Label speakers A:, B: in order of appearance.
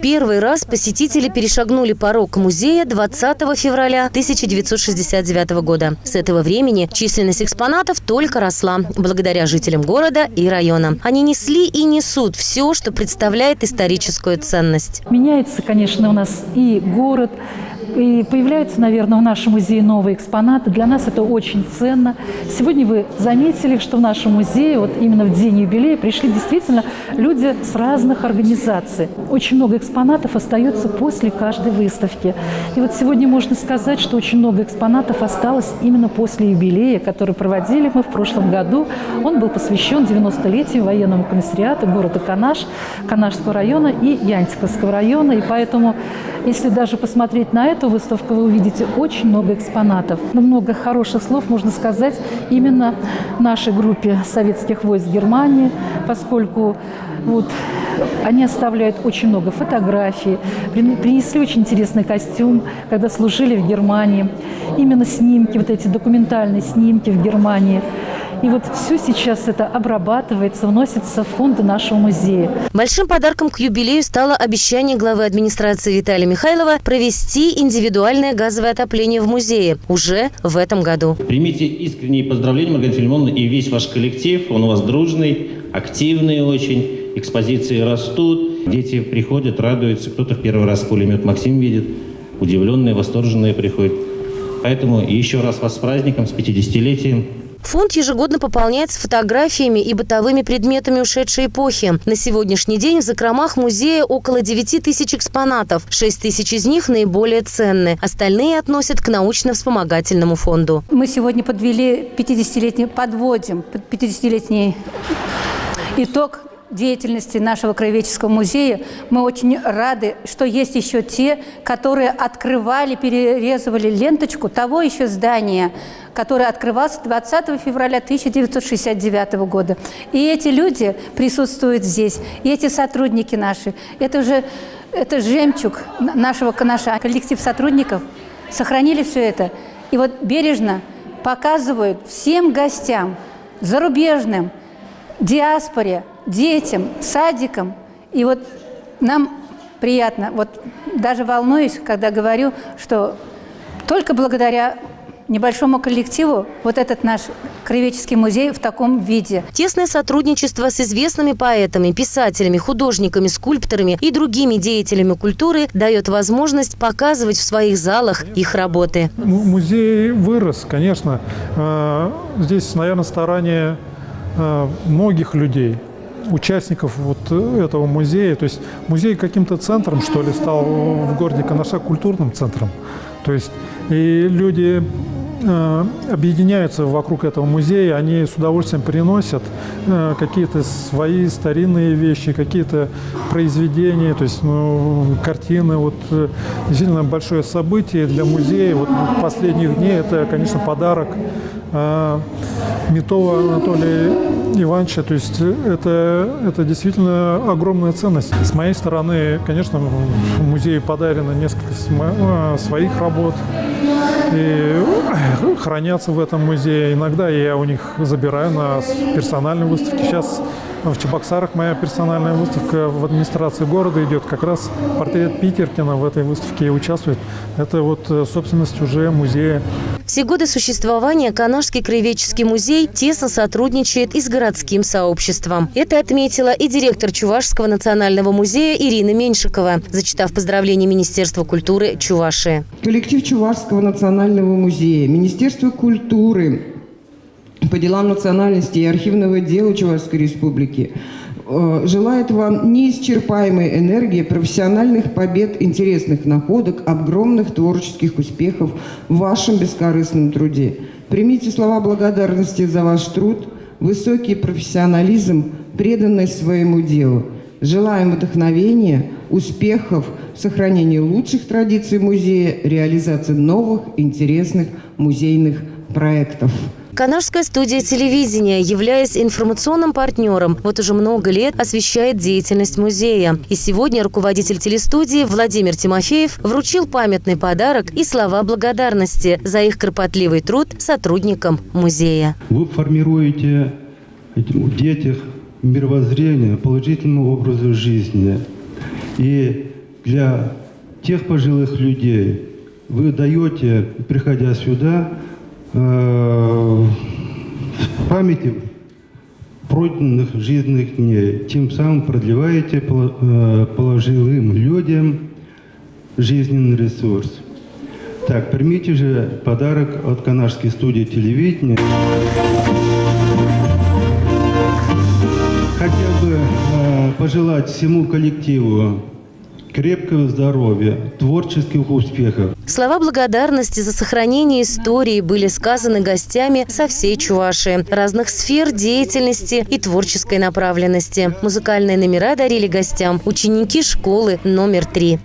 A: Первый раз посетители перешагнули порог музея 20 февраля 1969 года. С этого времени численность экспонатов только росла, благодаря жителям города и района. Они несли и несут все, что представляет историческую ценность.
B: Меняется, конечно, у нас и город, и появляются, наверное, в нашем музее новые экспонаты. Для нас это очень ценно. Сегодня вы заметили, что в нашем музее, вот именно в день юбилея, пришли действительно люди с разных организаций. Очень много экспонатов остается после каждой выставки. И вот сегодня можно сказать, что очень много экспонатов осталось именно после юбилея, который проводили мы в прошлом году. Он был посвящен 90-летию военному комиссариату города Канаш, Канашского района и Янтиковского района. И поэтому, если даже посмотреть на эту выставку, вы увидите очень много экспонатов. Но много хороших слов можно сказать именно нашей группе советских войск Германии, поскольку вот они оставляют очень много фотографий, принесли очень интересный костюм, когда служили в Германии. Именно снимки, вот эти документальные снимки в Германии. И вот все сейчас это обрабатывается, вносится в фонды нашего музея.
A: Большим подарком к юбилею стало обещание главы администрации Виталия Михайлова провести индивидуальное газовое отопление в музее уже в этом году.
C: Примите искренние поздравления, Маргарита Филимоновна, и весь ваш коллектив. Он у вас дружный, активный очень, экспозиции растут, дети приходят, радуются. Кто-то в первый раз пулемет Максим видит, удивленные, восторженные приходят. Поэтому еще раз вас с праздником, с 50-летием.
A: Фонд ежегодно пополняется фотографиями и бытовыми предметами ушедшей эпохи. На сегодняшний день в закромах музея около 9 тысяч экспонатов. 6 тысяч из них наиболее ценны. Остальные относят к научно-вспомогательному фонду.
D: Мы сегодня подводим 50-летний итог деятельности нашего краеведческого музея. Мы очень рады, что есть еще те, которые открывали, перерезывали ленточку того еще здания, которое открывалось 20 февраля 1969 года. И эти люди присутствуют здесь, и эти сотрудники наши. Это жемчуг нашего Канаша. Коллектив сотрудников сохранили все это. И вот бережно показывают всем гостям, зарубежным, диаспоре, детям, садикам. И вот нам приятно, вот даже волнуюсь, когда говорю, что только благодаря небольшому коллективу вот этот наш краеведческий музей в таком виде.
A: Тесное сотрудничество с известными поэтами, писателями, художниками, скульпторами и другими деятелями культуры дает возможность показывать в своих залах их работы.
E: Музей вырос, конечно. Здесь, наверное, старание многих людей, участников вот этого музея. То есть музей каким-то центром, что ли, стал в городе Канаша, культурным центром. То есть и люди объединяются вокруг этого музея, они с удовольствием приносят какие-то свои старинные вещи, какие-то произведения, то есть картины. Вот действительно большое событие для музея. Вот последних дней это, конечно, подарок Митова Анатолия Ивановича. То есть это действительно огромная ценность. С моей стороны, конечно, в музее подарено несколько своих работ. И хранятся в этом музее. Иногда я у них забираю на персональные выставки. Сейчас в Чебоксарах моя персональная выставка в администрации города идет. Как раз портрет Питеркина в этой выставке участвует. Это вот собственность уже музея.
A: Все годы существования Канашский краеведческий музей тесно сотрудничает и с городским сообществом. Это отметила и директор Чувашского национального музея Ирина Меньшикова, зачитав поздравления Министерства культуры Чувашии.
F: Коллектив Чувашского национального музея, Министерство культуры по делам национальности и архивного дела Чувашской республики желает вам неисчерпаемой энергии, профессиональных побед, интересных находок, огромных творческих успехов в вашем бескорыстном труде. Примите слова благодарности за ваш труд, высокий профессионализм, преданность своему делу. Желаем вдохновения, успехов, сохранения лучших традиций музея, реализации новых интересных музейных проектов.
A: Канашская студия телевидения, являясь информационным партнером, вот уже много лет освещает деятельность музея. И сегодня руководитель телестудии Владимир Тимофеев вручил памятный подарок и слова благодарности за их кропотливый труд сотрудникам музея.
G: Вы формируете в детях мировоззрение, положительного образа жизни. И для тех пожилых людей вы даете, приходя сюда, в памяти пройденных жизненных дней. Тем самым продлеваете пожилым людям жизненный ресурс. Так, примите же подарок от Канашской студии телевидения. Хотел бы пожелать всему коллективу крепкого здоровья, творческих успехов.
A: Слова благодарности за сохранение истории были сказаны гостями со всей Чувашии, разных сфер деятельности и творческой направленности. Музыкальные номера дарили гостям ученики школы номер 3.